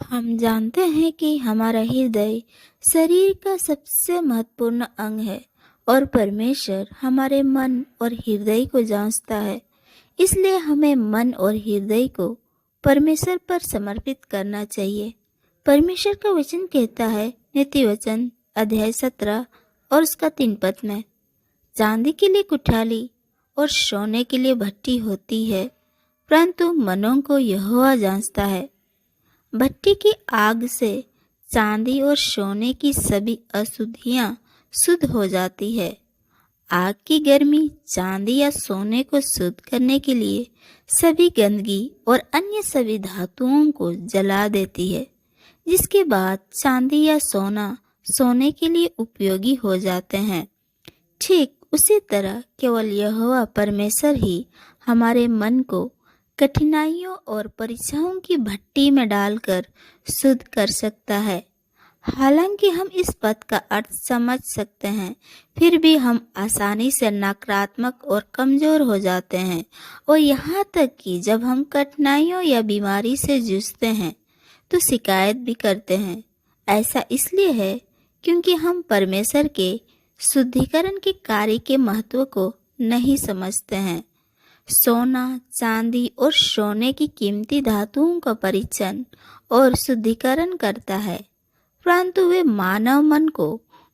हम जानते हैं कि हमारा हृदय शरीर का सबसे महत्वपूर्ण अंग है और परमेश्वर हमारे मन और हृदय को जांचता है। इसलिए हमें मन और हृदय को परमेश्वर पर समर्पित करना चाहिए। परमेश्वर का वचन कहता है, नीति वचन अध्याय 17 और उसका 3 पद में, चांदी के लिए कुठाली और सोने के लिए भट्टी होती है, परंतु मनों को यहोवा जांचता है। भट्टी की आग से चांदी और सोने की सभी अशुद्धियां शुद्ध हो जाती है। आग की गर्मी चांदी या सोने को शुद्ध करने के लिए सभी गंदगी और अन्य सभी धातुओं को जला देती है, जिसके बाद चांदी या सोना सोने के लिए उपयोगी हो जाते हैं। ठीक उसी तरह केवल यहोवा परमेश्वर ही हमारे मन को कठिनाइयों और परीक्षाओं की भट्टी में डालकर शुद्ध कर सकता है। हालांकि हम इस पद का अर्थ समझ सकते हैं, फिर भी हम आसानी से नकारात्मक और कमजोर हो जाते हैं, और यहाँ तक कि जब हम कठिनाइयों या बीमारी से जूझते हैं तो शिकायत भी करते हैं। ऐसा इसलिए है क्योंकि हम परमेश्वर के शुद्धिकरण के कार्य के महत्व को नहीं समझते हैं। सोना, चांदी और सोने की कीमती धातुओं का परीक्षण और शुद्धिकरण करता है, परंतु वे मानव मन को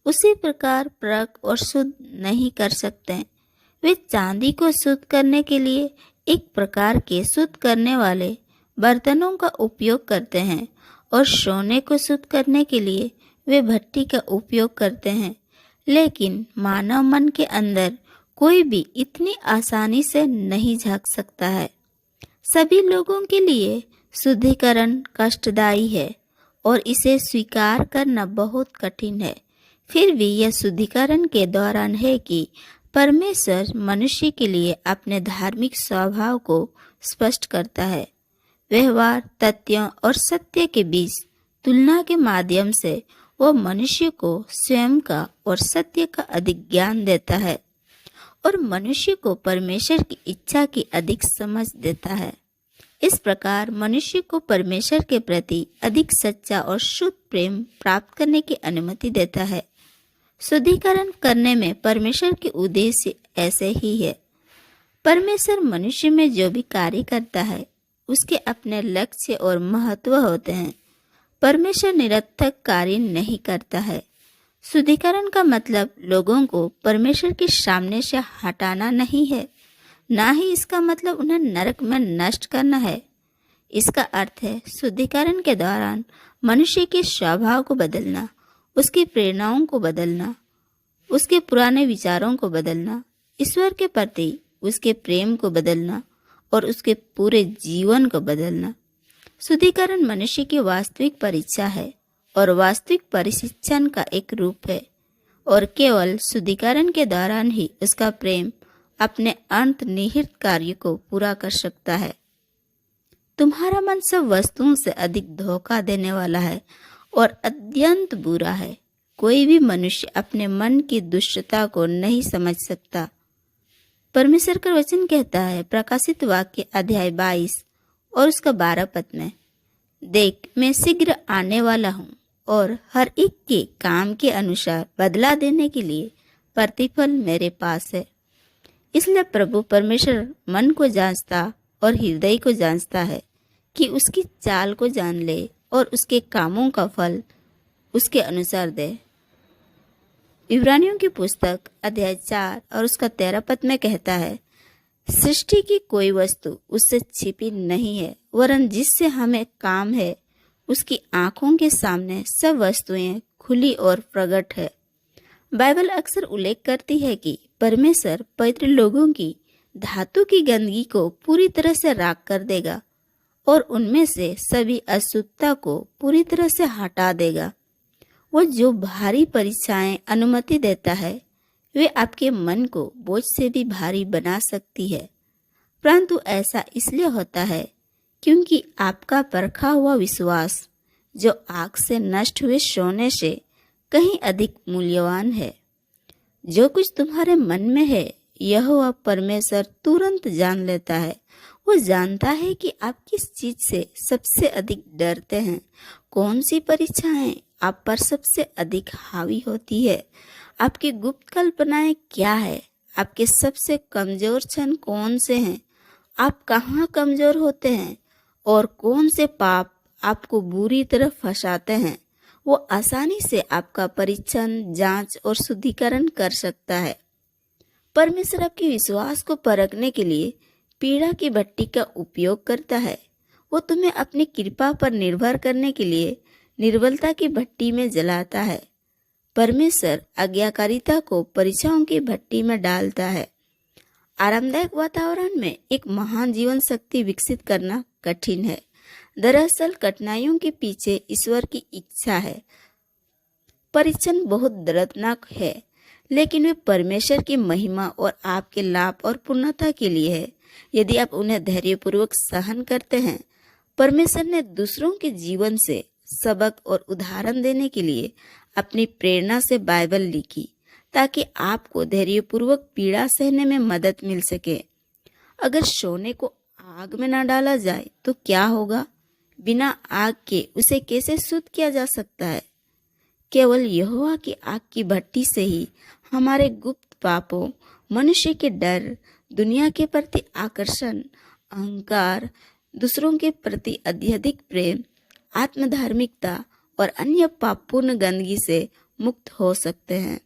उसी प्रकार परख और शुद्ध नहीं कर सकते। वे चांदी को शुद्ध करने के लिए एक प्रकार के शुद्ध करने वाले बर्तनों का उपयोग करते हैं, और सोने को शुद्ध करने के लिए वे भट्टी का उपयोग करते हैं। लेकिन मानव मन के अंदर कोई भी इतनी आसानी से नहीं झांक सकता है। सभी लोगों के लिए शुद्धिकरण कष्टदायी है और इसे स्वीकार करना बहुत कठिन है। फिर भी यह शुद्धिकरण के दौरान है कि परमेश्वर मनुष्य के लिए अपने धार्मिक स्वभाव को स्पष्ट करता है। व्यवहार, तथ्यों और सत्य के बीच तुलना के माध्यम से वह मनुष्य को स्वयं का और सत्य का अधिक ज्ञान देता है, और मनुष्य को परमेश्वर की इच्छा की अधिक समझ देता है। इस प्रकार मनुष्य को परमेश्वर के प्रति अधिक सच्चा और शुद्ध प्रेम प्राप्त करने की अनुमति देता है। शुद्धिकरण करने में परमेश्वर के उद्देश्य ऐसे ही है। परमेश्वर मनुष्य में जो भी कार्य करता है उसके अपने लक्ष्य और महत्व होते हैं। परमेश्वर निरर्थक कार्य नहीं करता है। शुद्धिकरण का मतलब लोगों को परमेश्वर के सामने से हटाना नहीं है, ना ही इसका मतलब उन्हें नरक में नष्ट करना है। इसका अर्थ है शुद्धिकरण के दौरान मनुष्य के स्वभाव को बदलना, उसकी प्रेरणाओं को बदलना, उसके पुराने विचारों को बदलना, ईश्वर के प्रति उसके प्रेम को बदलना और उसके पूरे जीवन को बदलना। शुद्धिकरण मनुष्य की वास्तविक परीक्षा है और वास्तविक प्रशिक्षण का एक रूप है, और केवल शुद्धिकरण के दौरान ही उसका प्रेम अपने अंतर्निहित कार्य को पूरा कर सकता है। तुम्हारा मन सब वस्तुओं से अधिक धोखा देने वाला है और अत्यंत बुरा है। कोई भी मनुष्य अपने मन की दुष्टता को नहीं समझ सकता। परमेश्वर का वचन कहता है, प्रकाशित वाक्य अध्याय 22 और उसका 12 पद में, देख मैं शीघ्र आने वाला हूँ और हर एक के काम के अनुसार बदला देने के लिए प्रतिफल मेरे पास है। इसलिए प्रभु परमेश्वर मन को जांचता और हृदय को जांचता है कि उसकी चाल को जान ले और उसके कामों का फल उसके अनुसार दे। इब्रानियों की पुस्तक अध्याय 4 और उसका 13 पद में कहता है, सृष्टि की कोई वस्तु उससे छिपी नहीं है, वरन जिससे हमें काम है उसकी आंखों के सामने सब वस्तुएं खुली और प्रकट है। बाइबल अक्सर उल्लेख करती है कि परमेश्वर पवित्र लोगों की धातु की गंदगी को पूरी तरह से राख कर देगा और उनमें से सभी अशुद्धता को पूरी तरह से हटा देगा। वो जो भारी परीक्षाएं अनुमति देता है वे आपके मन को बोझ से भी भारी बना सकती है, परंतु ऐसा इसलिए होता है क्योंकि आपका परखा हुआ विश्वास, जो आग से नष्ट हुए सोने से कहीं अधिक मूल्यवान है। जो कुछ तुम्हारे मन में है यह परमेश्वर तुरंत जान लेता है। वो वो जानता है कि आप किस चीज से सबसे अधिक डरते हैं, कौन सी परीक्षाएं आप पर सबसे अधिक हावी होती है, आपकी गुप्त कल्पनाएं क्या है, आपके सबसे कमजोर क्षण कौन से हैं, आप कहाँ कमजोर होते हैं और कौन से पाप आपको बुरी तरह फंसाते हैं। वो आसानी से आपका परीक्षण, जांच और शुद्धिकरण कर सकता है। परमेश्वर आपके विश्वास को परखने के लिए पीड़ा की भट्टी का उपयोग करता है। वो तुम्हें अपनी कृपा पर निर्भर करने के लिए निर्बलता की भट्टी में जलाता है। परमेश्वर आज्ञाकारिता को परीक्षाओं की भट्टी में डालता है। आरामदायक वातावरण में एक महान जीवन शक्ति विकसित करना कठिन है। दरअसल कठिनाइयों के पीछे ईश्वर की इच्छा है। परीक्षण बहुत दर्दनाक है, लेकिन वे परमेश्वर की महिमा और आपके लाभ और पूर्णता के लिए है। यदि आप उन्हें धैर्यपूर्वक सहन करते हैं, परमेश्वर ने दूसरों के जीवन से सबक और उदाहरण देने के लिए अपनी प्रेरणा से बाइबल लिखी, ताकि आपको धैर्यपूर्वक पीड़ा सहने में मदद मिल सके। अगर सोने को आग में न डाला जाए तो क्या होगा? बिना आग के उसे कैसे शुद्ध किया जा सकता है? केवल यहोवा की आग की भट्टी से ही हमारे गुप्त पापों, मनुष्य के डर, दुनिया के प्रति आकर्षण, अहंकार, दूसरों के प्रति अत्यधिक प्रेम, आत्मधार्मिकता और अन्य पापपूर्ण गंदगी से मुक्त हो सकते हैं।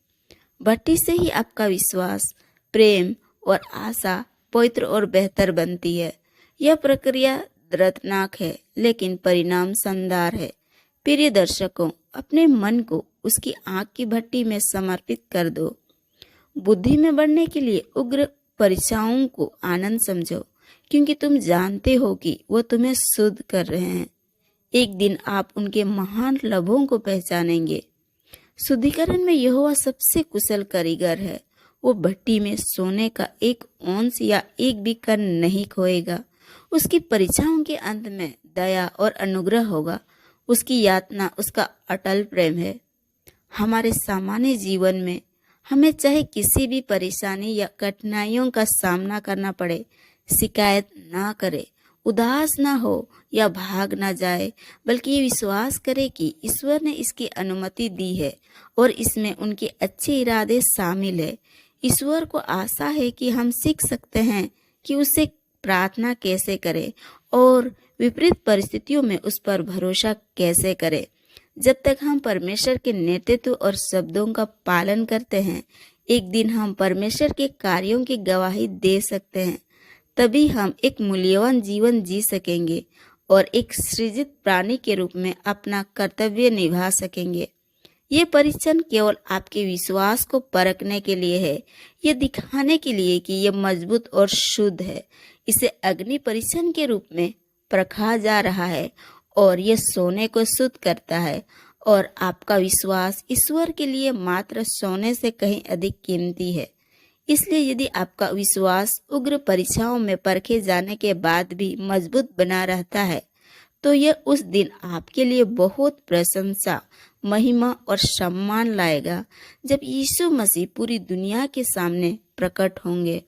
भट्टी से ही आपका विश्वास, प्रेम और आशा पवित्र और बेहतर बनती है। यह प्रक्रिया दर्दनाक है, लेकिन परिणाम शानदार है। प्रिय दर्शकों, अपने मन को उसकी आग की भट्टी में समर्पित कर दो। बुद्धि में बढ़ने के लिए उग्र परीक्षाओं को आनंद समझो, क्योंकि तुम जानते हो कि वह तुम्हें शुद्ध कर रहे हैं। एक दिन आप उनके महान लाभों को पहचानेंगे। शुद्धिकरण में यहोवा सबसे कुशल कारीगर है। वो भट्टी में सोने का एक औंस या एक भी कण नहीं खोएगा। उसकी परीक्षाओं के अंत में दया और अनुग्रह होगा। उसकी यातना उसका अटल प्रेम है। हमारे सामान्य जीवन में हमें चाहे किसी भी परेशानी या कठिनाइयों का सामना करना पड़े, शिकायत ना करे, उदास ना हो या भाग ना जाए, बल्कि ये विश्वास करे कि ईश्वर ने इसकी अनुमति दी है और इसमें उनके अच्छे इरादे शामिल है। ईश्वर को आशा है कि हम सीख सकते हैं कि उससे प्रार्थना कैसे करें और विपरीत परिस्थितियों में उस पर भरोसा कैसे करें। जब तक हम परमेश्वर के नेतृत्व और शब्दों का पालन करते हैं, एक दिन हम परमेश्वर के कार्यों की गवाही दे सकते हैं। तभी हम एक मूल्यवान जीवन जी सकेंगे और एक सृजित प्राणी के रूप में अपना कर्तव्य निभा सकेंगे। ये परीक्षण केवल आपके विश्वास को परखने के लिए है, ये दिखाने के लिए कि यह मजबूत और शुद्ध है। इसे अग्नि परीक्षण के रूप में परखा जा रहा है और यह सोने को शुद्ध करता है। और आपका विश्वास ईश्वर के लिए मात्र सोने से कहीं अधिक कीमती है। इसलिए यदि आपका विश्वास उग्र परीक्षाओं में परखे जाने के बाद भी मजबूत बना रहता है, तो यह उस दिन आपके लिए बहुत प्रशंसा, महिमा और सम्मान लाएगा, जब यीशु मसीह पूरी दुनिया के सामने प्रकट होंगे।